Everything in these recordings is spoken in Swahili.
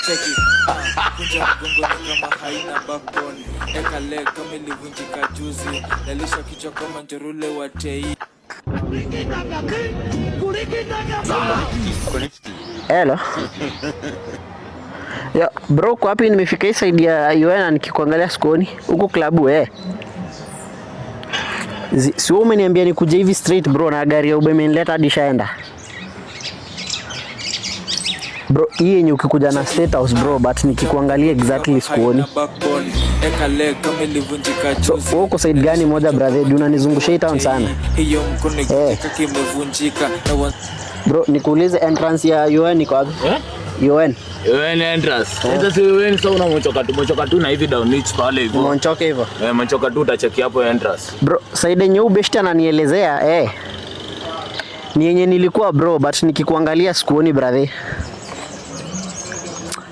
cheki kunja mgongo kama haina backbone eka leg kama ilivunjika juzi nalisha kichwa kama njorule wa tei. Hello. Ya bro, kwa wapi? Nimefika hii side ya UN nikikuangalia skoni huko klabu si wewe umeniambia nikuje hivi straight bro, na gari ya ubeme nileta hadi shaenda. Bro, hii yenye ukikuja na State House bro, but nikikuangalia exactly sikuoni. So, uko side gani moja brother? Unanizungusha hii town sana. Bro, nikuulize entrance ya UN iko wapi? UN entrance. Sasa UN sasa unamochoka tu na hivi down niche pale hivyo. Unachoka hivyo? Unachoka tu utacheki hapo entrance. Bro, side yenye ubeshta ananielezea ni yenye nilikuwa bro, but nikikuangalia sikuoni brother.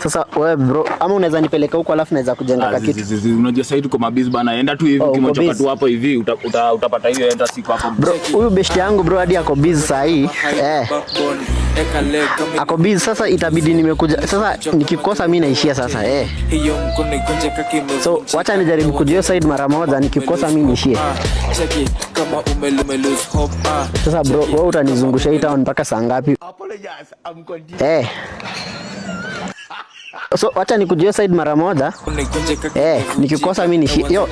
Sasa wewe bro, ama unaweza nipeleka huko alafu naweza kujenga kitu. Unajua sasa tuko mabizi bana, enda tu hivi kimochoka tu hapo hivi utapata hiyo entrance iko hapo. Bro, huyu best yangu bro hadi ako busy saa hii. Ako busy sasa, itabidi nimekuja. Sasa nikikosa mimi naishia sasa So wacha nijaribu kujua side mara moja, nikikosa mimi niishie. Sasa bro, wewe utanizungusha hii town mpaka saa ngapi? So wacha nikujue side mara moja. Nikikosa mimi nishi. Yo.